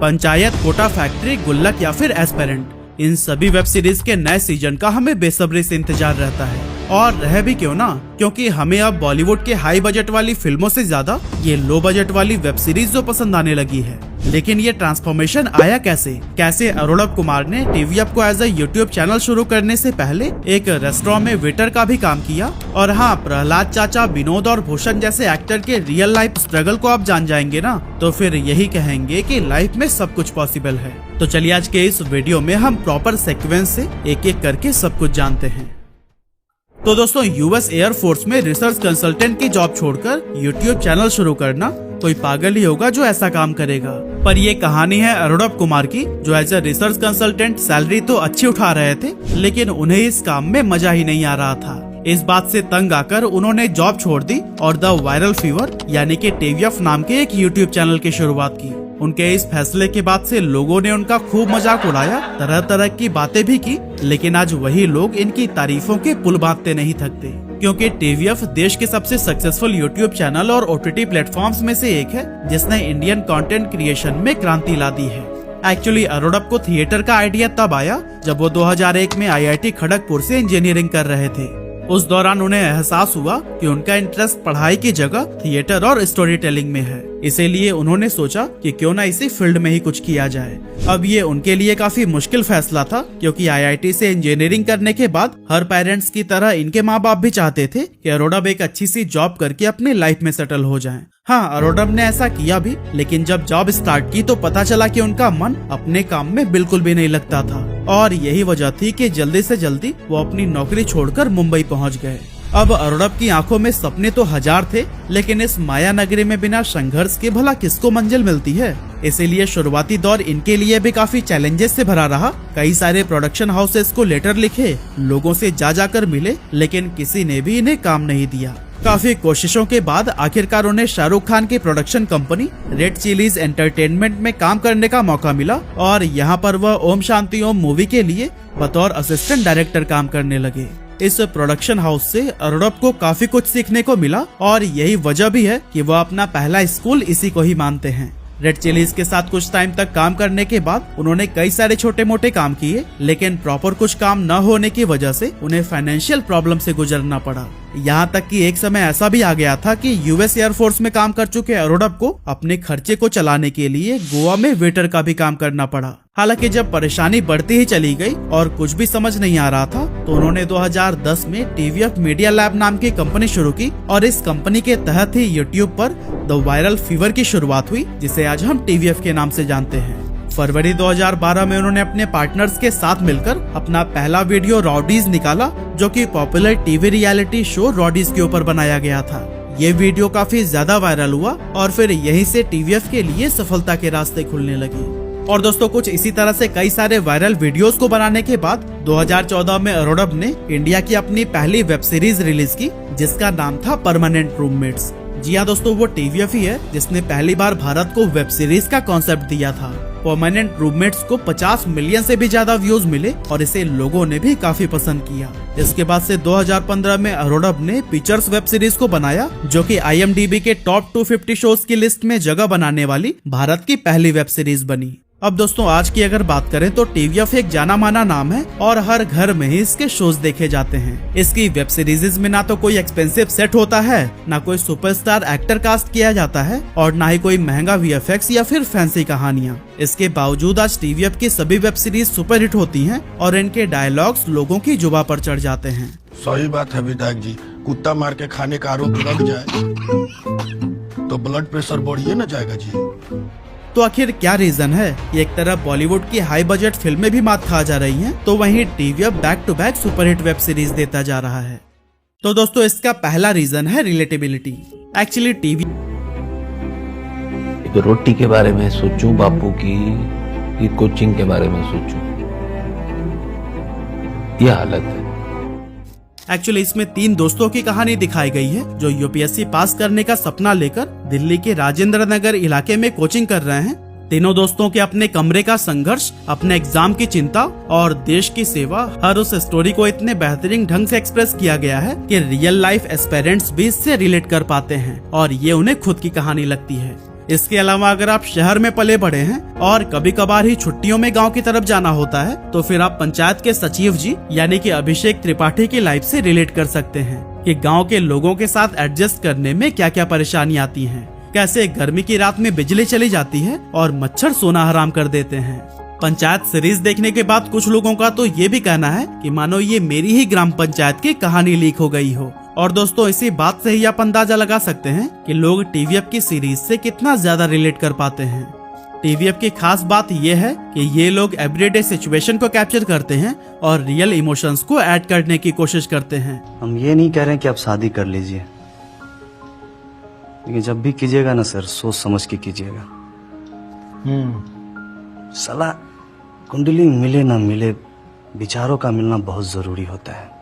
Panchayat, Kota factory, गुल्लक या फिर एस्पेरेंट, इन सभी वेब सीरीज के नए सीजन का हमें बेसब्री से इंतजार रहता है। और रह भी क्यों ना, क्योंकि हमें अब बॉलीवुड के हाई बजट वाली फिल्मों से ज्यादा ये लो बजट वाली वेब सीरीज जो पसंद आने लगी है। लेकिन ये ट्रांसफॉर्मेशन आया कैसे अरोड़व कुमार ने टीवीएफ को एज अ यूट्यूब चैनल शुरू करने से पहले एक रेस्टोरेंट में वेटर का भी काम किया। और हाँ, प्रहलाद चाचा, विनोद और भूषण जैसे एक्टर के रियल लाइफ स्ट्रगल को आप जान जाएंगे ना, तो फिर यही कहेंगे कि लाइफ में सब कुछ पॉसिबल है। तो चलिए आज के इस वीडियो में हम प्रॉपर सीक्वेंस से एक एक करके सब कुछ जानते हैं। तो दोस्तों, यूएस एयरफोर्स में रिसर्च कंसल्टेंट की जॉब छोड़कर यूट्यूब चैनल शुरू करना, कोई पागल ही होगा जो ऐसा काम करेगा। पर ये कहानी है अरोड़व कुमार की, जो as a research consultant salary तो अच्छी उठा रहे थे, लेकिन उन्हें इस काम में मजा ही नहीं आ रहा था। इस बात से तंग आकर उन्होंने जॉब छोड़ दी और द वायरल फीवर यानी कि टीवीएफ नाम के एक यूट्यूब चैनल की शुरुआत की। उनके इस फैसले के बाद से लोगों ने उनका खूब मजाक उड़ाया, तरह तरह की बातें भी की, लेकिन आज वही लोग इनकी तारीफों के पुल बांधते नहीं थकते, क्योंकि टीवीएफ देश के सबसे सक्सेसफुल यूट्यूब चैनल और ओटीटी प्लेटफॉर्म्स में से एक है, जिसने इंडियन कंटेंट क्रिएशन में क्रांति ला दी है। एक्चुअली अरोड़व को थिएटर का आइडिया तब आया जब वो 2001 में आईआईटी खड़गपुर से इंजीनियरिंग कर रहे थे। उस दौरान उन्हें एहसास हुआ कि उनका इंटरेस्ट पढ़ाई की जगह थिएटर और स्टोरी टेलिंग में है, इसीलिए उन्होंने सोचा कि क्यों ना इसी फील्ड में ही कुछ किया जाए। अब ये उनके लिए काफी मुश्किल फैसला था, क्योंकि आईआईटी से इंजीनियरिंग करने के बाद हर पेरेंट्स की तरह इनके माँ बाप भी चाहते थे कि अरोड़व एक अच्छी सी जॉब करके अपनी लाइफ में सेटल हो जाएं। हाँ, अरोड़व ने ऐसा किया भी, लेकिन जब जॉब स्टार्ट की तो पता चला कि उनका मन अपने काम में बिल्कुल भी नहीं लगता था। और यही वजह थी कि जल्दी से जल्दी वो अपनी नौकरी छोड़कर मुंबई पहुंच गए। अब अरोड़व की आंखों में सपने तो हजार थे, लेकिन इस माया नगरी में बिना संघर्ष के भला किसको मंजिल मिलती है। इसीलिए शुरुआती दौर इनके लिए भी काफी चैलेंजेस से भरा रहा। कई सारे प्रोडक्शन हाउसेस को लेटर लिखे, लोगों से जाकर मिले, लेकिन किसी ने भी इन्हें काम नहीं दिया। काफी कोशिशों के बाद आखिरकार उन्हें शाहरुख खान की production company red chillies entertainment में काम करने का मौका मिला, और यहाँ पर वह ओम शांति ओम मूवी के लिए बतौर असिस्टेंट डायरेक्टर काम करने लगे। इस प्रोडक्शन हाउस से अरोड़व को काफी कुछ सीखने को मिला, और यही वजह भी है कि वह अपना पहला स्कूल इसी को ही मानते हैं। रेड चिलीज के साथ कुछ टाइम तक काम करने के बाद उन्होंने कई सारे छोटे मोटे काम किए, लेकिन प्रॉपर कुछ काम न होने की वजह से उन्हें फाइनेंशियल प्रॉब्लम से गुजरना पड़ा। यहाँ तक कि एक समय ऐसा भी आ गया था कि यूएस एयरफोर्स में काम कर चुके अरोड़व को अपने खर्चे को चलाने के लिए गोवा में वेटर का भी काम करना पड़ा। हालांकि जब परेशानी बढ़ती ही चली गई और कुछ भी समझ नहीं आ रहा था, तो उन्होंने 2010 में टीवीएफ मीडिया लैब नाम की कंपनी शुरू की, और इस कंपनी के तहत ही यूट्यूब पर द वायरल फीवर की शुरुआत हुई, जिसे आज हम टीवीएफ के नाम से जानते हैं। फरवरी 2012 में उन्होंने अपने पार्टनर्स के साथ मिलकर अपना पहला वीडियो रॉडीज निकाला, जो कि पॉपुलर टीवी रियलिटी शो रॉडीज के ऊपर बनाया गया था। ये वीडियो काफी ज्यादा वायरल हुआ, और फिर यहीं से टीवीएफ के लिए सफलता के रास्ते खुलने लगे। और दोस्तों, कुछ इसी तरह से कई सारे वायरल वीडियोस को बनाने के बाद 2014 में अरोड़व ने इंडिया की अपनी पहली वेब सीरीज रिलीज की, जिसका नाम था परमानेंट रूममेट्स। जी हाँ दोस्तों, वो टीवीएफ ही है जिसने पहली बार भारत को वेब सीरीज का कॉन्सेप्ट दिया था। परमानेंट रूममेट्स को 50 मिलियन से भी ज्यादा व्यूज मिले, और इसे लोगों ने भी काफी पसंद किया। इसके बाद से 2015 में अरोड़व ने पिक्चर्स वेब सीरीज को बनाया, जो कि IMDb के टॉप 250 शोज की लिस्ट में जगह बनाने वाली भारत की पहली वेब सीरीज बनी। अब दोस्तों, आज की अगर बात करें तो टीवीएफ एक जाना माना नाम है, और हर घर में ही इसके शोज देखे जाते हैं। इसकी वेब सीरीज में ना तो कोई एक्सपेंसिव सेट होता है, ना कोई सुपरस्टार एक्टर कास्ट किया जाता है, और ना ही कोई महंगा VFX या फिर फैंसी कहानियाँ। इसके बावजूद आज टीवीएफ की सभी वेब सीरीज सुपरहिट होती हैं, और इनके डायलॉग्स लोगों की जुबान पर चढ़ जाते हैं। सही बात है विधायक जी, कुत्ता मार के खाने का आरोप लग जाए तो ब्लड प्रेशर बढ़िए न जाएगा जी। तो आखिर क्या रीजन है? एक तरफ बॉलीवुड की हाई बजट फिल्में भी मात खा जा रही हैं, तो वहीं TVF back to back superhit web series देता जा रहा है। तो दोस्तों, इसका पहला रीजन है रिलेटेबिलिटी। एक्चुअली टीवी रोटी के बारे में सोचूं, बापू की कोचिंग के बारे में सोचूं, यह हालत है। एक्चुअली इसमें 3 दोस्तों की कहानी दिखाई गई है, जो यूपीएससी पास करने का सपना लेकर दिल्ली के राजेंद्र नगर इलाके में कोचिंग कर रहे हैं। तीनों दोस्तों के अपने कमरे का संघर्ष, अपने एग्जाम की चिंता और देश की सेवा, हर उस स्टोरी को इतने बेहतरीन ढंग से एक्सप्रेस किया गया है कि रियल लाइफ एस्पिरेंट्स भी इससे रिलेट कर पाते हैं, और ये उन्हें खुद की कहानी लगती है। इसके अलावा अगर आप शहर में पले बढ़े हैं और कभी कभार ही छुट्टियों में गांव की तरफ जाना होता है तो फिर आप पंचायत के सचिव जी यानी कि अभिषेक त्रिपाठी की लाइफ से रिलेट कर सकते हैं कि गांव के लोगों के साथ एडजस्ट करने में क्या क्या परेशानी आती हैं, कैसे गर्मी की रात में बिजली चली जाती है और मच्छर सोना हराम कर देते हैं। पंचायत सीरीज देखने के बाद कुछ लोगों का तो ये भी कहना है कि मानो ये मेरी ही ग्राम पंचायत की कहानी लीक हो गई हो। और दोस्तों इसी बात से ही आप अंदाजा लगा सकते हैं कि लोग टीवीएफ की सीरीज से कितना ज्यादा रिलेट कर पाते हैं। टीवीएफ की खास बात यह है कि ये लोग एवरीडे सिचुएशन को कैप्चर करते हैं और रियल इमोशंस को ऐड करने की कोशिश करते हैं। हम ये नहीं कह रहे कि आप शादी कर लीजिए, लेकिन जब भी कीजिएगा ना सर, सोच समझ के कीजिएगा। साला कुंडली मिले ना मिले, विचारों का मिलना बहुत जरूरी होता है।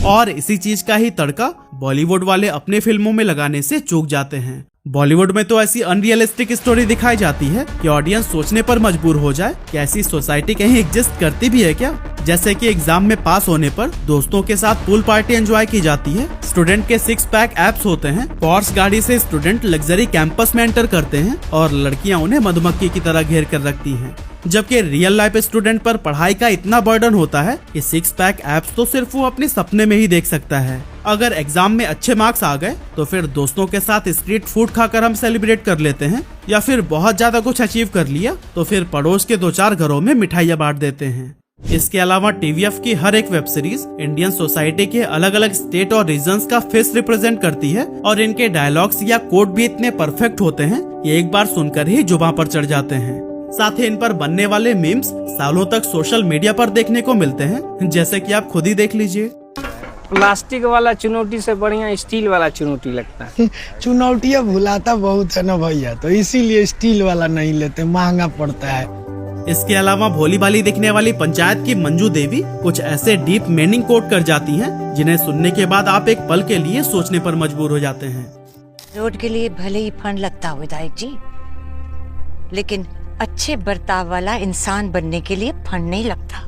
और इसी चीज का ही तड़का बॉलीवुड वाले अपने फिल्मों में लगाने से चूक जाते हैं। बॉलीवुड में तो ऐसी अनरियलिस्टिक स्टोरी दिखाई जाती है कि ऑडियंस सोचने पर मजबूर हो जाए कि ऐसी सोसाइटी कहीं एग्जिस्ट करती भी है क्या। जैसे कि एग्जाम में पास होने पर दोस्तों के साथ पूल पार्टी एंजॉय की जाती है, स्टूडेंट के 6 पैक एब्स होते हैं, पोर्श गाड़ी से स्टूडेंट लग्जरी कैंपस में एंटर करते हैं और लड़कियां उन्हें मधुमक्खी की तरह घेर कर रखती हैं। जबकि रियल लाइफ स्टूडेंट पर पढ़ाई का इतना बर्डन होता है कि 6 पैक एब्स तो सिर्फ वो अपने सपने में ही देख सकता है। अगर एग्जाम में अच्छे मार्क्स आ गए तो फिर दोस्तों के साथ स्ट्रीट फूड खाकर हम सेलिब्रेट कर लेते हैं, या फिर बहुत ज्यादा कुछ अचीव कर लिया तो फिर पड़ोस के 2-4 घरों में मिठाइयाँ बांट देते हैं। इसके अलावा टीवीएफ की हर एक वेब सीरीज इंडियन सोसाइटी के अलग अलग स्टेट और रीजन्स का फेस रिप्रेजेंट करती है और इनके डायलॉग्स या कोड भी इतने परफेक्ट होते हैं कि एक बार सुनकर ही जुबान पर चढ़ जाते हैं। साथ ही इन पर बनने वाले मीम्स सालों तक सोशल मीडिया पर देखने को मिलते हैं, जैसे कि आप खुद ही देख लीजिए। प्लास्टिक वाला चुनौती से बढ़िया स्टील वाला चुनौती लगता है। चुनौतियाँ भुलाता बहुत है ना भैया, तो इसीलिए स्टील वाला नहीं लेते, महंगा पड़ता है। इसके अलावा भोली भाली दिखने वाली पंचायत की मंजू देवी कुछ ऐसे डीप मीनिंग कोट कर जाती हैं, जिन्हें सुनने के बाद आप एक पल के लिए सोचने पर मजबूर हो जाते हैं। रोड के लिए भले ही फंड लगता हो विधायक जी, लेकिन अच्छे बर्ताव वाला इंसान बनने के लिए फंड नहीं लगता।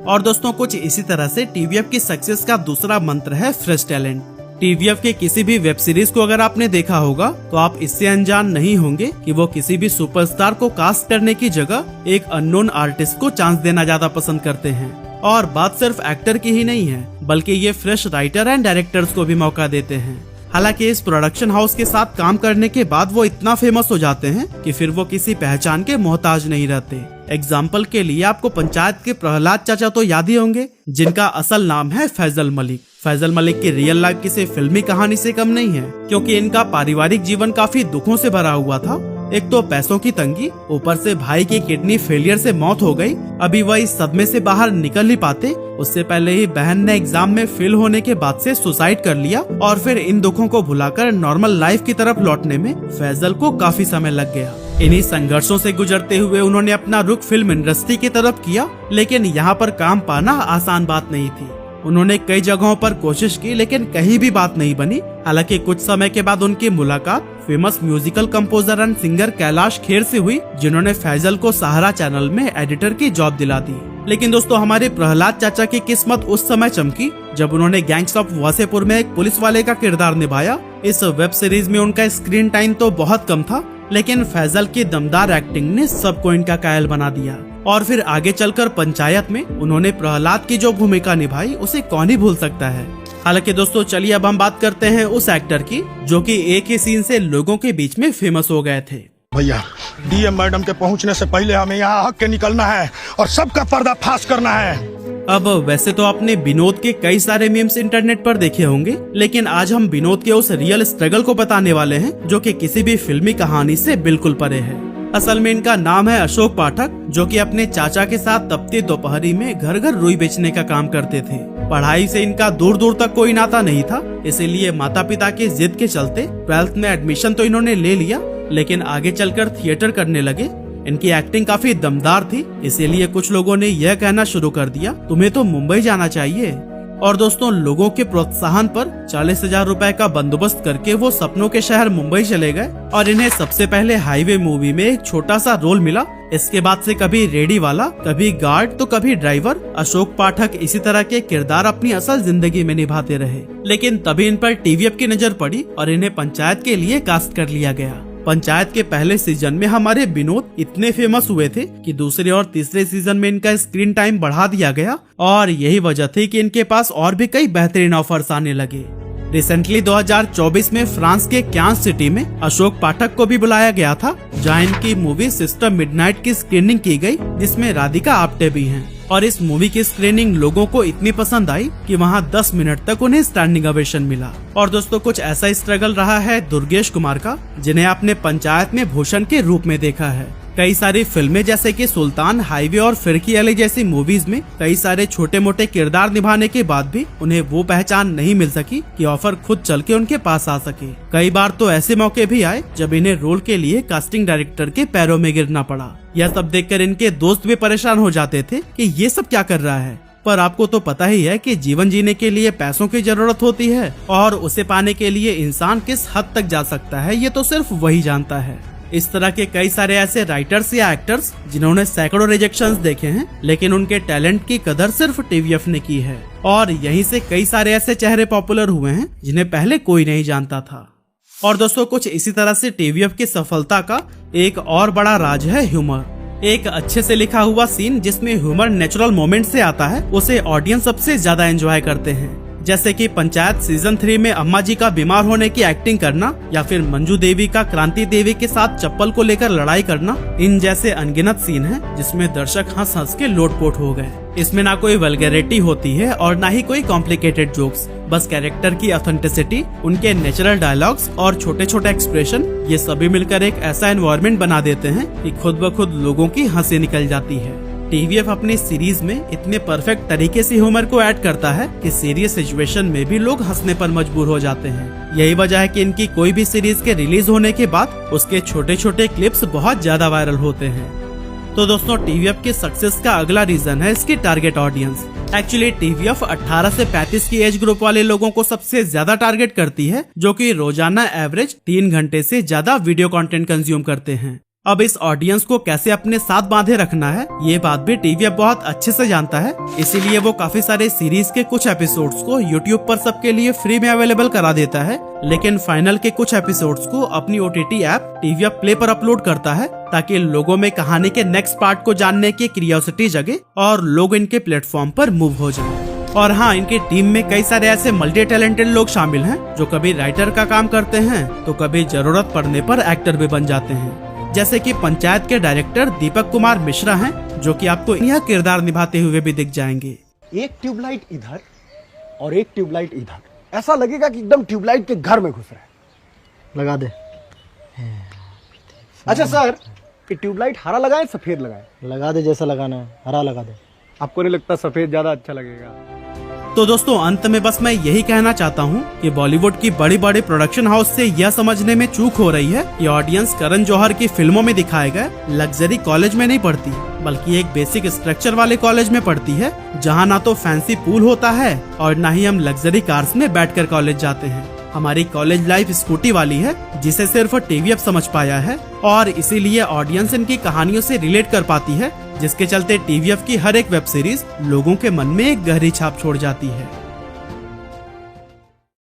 और दोस्तों कुछ इसी तरह से टीवीएफ की सक्सेस का दूसरा मंत्र है फ्रेश टैलेंट। टीवीएफ के किसी भी वेब सीरीज को अगर आपने देखा होगा तो आप इससे अनजान नहीं होंगे कि वो किसी भी सुपरस्टार को कास्ट करने की जगह एक अननोन आर्टिस्ट को चांस देना ज्यादा पसंद करते हैं। और बात सिर्फ एक्टर की ही नहीं है, बल्कि ये फ्रेश राइटर एंड डायरेक्टर्स को भी मौका देते हैं। हालांकि इस प्रोडक्शन हाउस के साथ काम करने के बाद वो इतना फेमस हो जाते हैं कि फिर वो किसी पहचान के मोहताज नहीं रहते। एग्जाम्पल के लिए आपको पंचायत के प्रहलाद चाचा तो याद ही होंगे, जिनका असल नाम है फैजल मलिक। फैजल मलिक की रियल लाइफ किसी फिल्मी कहानी से कम नहीं है, क्योंकि इनका पारिवारिक जीवन काफी दुखों से भरा हुआ था। एक तो पैसों की तंगी, ऊपर से भाई की किडनी फेलियर से मौत हो गई। अभी वह इस सदमे से बाहर निकल ही पाते, उससे पहले ही बहन ने एग्जाम में फेल होने के बाद से सुसाइड कर लिया और फिर इन दुखों को भुलाकर नॉर्मल लाइफ की तरफ लौटने में फैजल को काफी समय लग गया। इन्हीं संघर्षों से गुजरते हुए उन्होंने अपना रुख फिल्म इंडस्ट्री की तरफ किया, लेकिन यहाँ पर काम पाना आसान बात नहीं थी। उन्होंने कई जगहों पर कोशिश की, लेकिन कहीं भी बात नहीं बनी। हालांकि कुछ समय के बाद उनकी मुलाकात famous musical composer and singer Kailash Kher से हुई, जिन्होंने फैजल को सहारा चैनल में एडिटर की जॉब दिला दी। लेकिन दोस्तों हमारे प्रहलाद चाचा की किस्मत उस समय चमकी जब उन्होंने गैंग्स ऑफ वासेपुर में एक पुलिस वाले का किरदार निभाया। इस वेब सीरीज में उनका स्क्रीन टाइम तो बहुत कम था, लेकिन फैजल की दमदार एक्टिंग ने सबको इनका कायल बना दिया। और फिर आगे चलकर पंचायत में उन्होंने प्रहलाद की जो भूमिका निभाई उसे कौन ही भूल सकता है। हालांकि दोस्तों चलिए अब हम बात करते हैं उस एक्टर की जो कि एक ही सीन से लोगों के बीच में फेमस हो गए थे। भैया डीएम मैडम के पहुंचने से पहले हमें यहाँ हक के निकलना है और सबका पर्दाफाश करना है। अब वैसे तो आपने विनोद के कई सारे मीम्स इंटरनेट पर देखे होंगे, लेकिन आज हम विनोद के उस रियल स्ट्रगल को बताने वाले हैं जो कि किसी भी फिल्मी कहानी से बिल्कुल परे है। असल में इनका नाम है अशोक पाठक, जो कि अपने चाचा के साथ तपती दोपहरी में घर घर रुई बेचने का काम करते थे। पढ़ाई से इनका दूर दूर तक कोई नाता नहीं था, इसीलिए माता पिता की जिद के चलते 12th में एडमिशन तो इन्होंने ले लिया, लेकिन आगे चलकर थिएटर करने लगे। इनकी एक्टिंग काफी दमदार थी, इसीलिए कुछ लोगों ने यह कहना शुरू कर दिया, तुम्हें तो मुंबई जाना चाहिए। और दोस्तों लोगों के प्रोत्साहन पर 40,000 रुपए का बंदोबस्त करके वो सपनों के शहर मुंबई चले गए और इन्हें सबसे पहले हाईवे मूवी में एक छोटा सा रोल मिला। इसके बाद से कभी रेडी वाला, कभी गार्ड तो कभी ड्राइवर, अशोक पाठक इसी तरह के किरदार अपनी असल जिंदगी में निभाते रहे। लेकिन तभी इन पर टीवीएफ की नजर पड़ी और इन्हें पंचायत के लिए कास्ट कर लिया गया। पंचायत के पहले सीजन में हमारे विनोद इतने फेमस हुए थे कि दूसरे और तीसरे सीजन में इनका स्क्रीन टाइम बढ़ा दिया गया और यही वजह थी कि इनके पास और भी कई बेहतरीन ऑफर्स आने लगे। रिसेंटली 2024 में फ्रांस के कैंस सिटी में अशोक पाठक को भी बुलाया गया था, जहां इनकी मूवी सिस्टर मिडनाइट की स्क्रीनिंग की गई, जिसमें राधिका आप्टे भी हैं। और इस मूवी की स्क्रीनिंग लोगों को इतनी पसंद आई कि वहां 10 मिनट तक उन्हें स्टैंडिंग ओवेशन मिला। और दोस्तों कुछ ऐसा स्ट्रगल रहा है दुर्गेश कुमार का, जिन्हें आपने पंचायत में भूषण के रूप में देखा है। कई सारी फिल्में जैसे कि सुल्तान, हाईवे और फिरकी अली जैसी मूवीज में कई सारे छोटे मोटे किरदार निभाने के बाद भी उन्हें वो पहचान नहीं मिल सकी कि ऑफर खुद चल के उनके पास आ सके। कई बार तो ऐसे मौके भी आए जब इन्हें रोल के लिए कास्टिंग डायरेक्टर के पैरों में गिरना पड़ा। यह सब देखकर इनके दोस्त भी परेशान हो जाते थे कि ये सब क्या कर रहा है। पर आपको तो पता ही है कि जीवन जीने के लिए पैसों की जरूरत होती है और उसे पाने के लिए इंसान किस हद तक जा सकता है ये तो सिर्फ वही जानता है। इस तरह के कई सारे ऐसे राइटर्स या एक्टर्स जिन्होंने सैकड़ों रिजेक्शंस देखे हैं, लेकिन उनके टैलेंट की कदर सिर्फ टीवीएफ ने की है। और यहीं से कई सारे ऐसे चेहरे पॉपुलर हुए हैं जिन्हें पहले कोई नहीं जानता था। और दोस्तों कुछ इसी तरह से टीवीएफ की सफलता का एक और बड़ा राज है ह्यूमर। एक अच्छे से लिखा हुआ सीन जिसमें ह्यूमर नेचुरल मोमेंट से आता है, उसे ऑडियंस सबसे ज्यादा एंजॉय करते हैं। जैसे कि पंचायत सीजन 3 में अम्मा जी का बीमार होने की एक्टिंग करना, या फिर मंजू देवी का क्रांति देवी के साथ चप्पल को लेकर लड़ाई करना। इन जैसे अनगिनत सीन हैं जिसमें दर्शक हंस हंस के लोटपोट हो गए। इसमें ना कोई वल्गैरिटी होती है और ना ही कोई कॉम्प्लिकेटेड जोक्स, बस कैरेक्टर की ऑथेंटिसिटी, उनके नेचुरल डायलॉग्स और छोटे छोटे एक्सप्रेशन, ये सभी मिलकर एक ऐसा एनवायरनमेंट बना देते हैं कि खुद ब खुद लोगों की हंसी निकल जाती है। टीवीएफ अपनी सीरीज में इतने परफेक्ट तरीके से ह्यूमर को ऐड करता है कि सीरियस सिचुएशन में भी लोग हंसने पर मजबूर हो जाते हैं। यही वजह है कि इनकी कोई भी सीरीज के रिलीज होने के बाद उसके छोटे छोटे क्लिप्स बहुत ज्यादा वायरल होते हैं। तो दोस्तों टीवीएफ के सक्सेस का अगला रीजन है इसकी टारगेट ऑडियंस। एक्चुअली टीवीएफ 18 से 35 की एज ग्रुप वाले लोगों को सबसे ज्यादा टारगेट करती है, जो कि रोजाना एवरेज 3 घंटे से ज्यादा वीडियो कंटेंट कंज्यूम करते हैं। अब इस ऑडियंस को कैसे अपने साथ बांधे रखना है ये बात भी टीवीएफ बहुत अच्छे से जानता है, इसीलिए वो काफी सारे सीरीज के कुछ एपिसोड्स को यूट्यूब पर सबके लिए फ्री में अवेलेबल करा देता है, लेकिन फाइनल के कुछ एपिसोड्स को अपनी ओटीटी ऐप टीवीएफ प्ले पर अपलोड करता है, ताकि लोगों में कहानी के नेक्स्ट पार्ट को जानने की क्यूरियोसिटी जगे और लोग इनके प्लेटफॉर्म पर मूव हो जाएं। और हाँ, इनकी टीम में कई सारे ऐसे मल्टी टैलेंटेड लोग शामिल हैं जो कभी राइटर का काम करते हैं तो कभी जरूरत पड़ने पर एक्टर भी बन जाते हैं। जैसे कि पंचायत के डायरेक्टर दीपक कुमार मिश्रा हैं, जो कि आपको यह किरदार निभाते हुए भी दिख जाएंगे। एक ट्यूबलाइट इधर और एक ट्यूबलाइट इधर, ऐसा लगेगा कि एकदम ट्यूबलाइट के घर में घुस रहा है। लगा दे। अच्छा सर, कि ट्यूबलाइट हरा लगाए सफेद लगाए? लगा दे, जैसा लगाना है, हरा लगा दे। आपको नहीं लगता सफेद ज्यादा अच्छा लगेगा? तो दोस्तों अंत में बस मैं यही कहना चाहता हूँ कि बॉलीवुड की बड़ी बड़ी प्रोडक्शन हाउस से यह समझने में चूक हो रही है कि ऑडियंस करण जौहर की फिल्मों में दिखाए गए लग्जरी कॉलेज में नहीं पढ़ती, बल्कि एक बेसिक स्ट्रक्चर वाले कॉलेज में पढ़ती है, जहाँ ना तो फैंसी पूल होता है और ना ही हम लग्जरी कार्स में बैठकर कॉलेज जाते हैं। हमारी कॉलेज लाइफ स्कूटी वाली है, जिसे सिर्फ टीवीएफ समझ पाया है, और इसीलिए ऑडियंस इनकी कहानियों से रिलेट कर पाती है, जिसके चलते टीवीएफ की हर एक वेब सीरीज लोगों के मन में एक गहरी छाप छोड़ जाती है।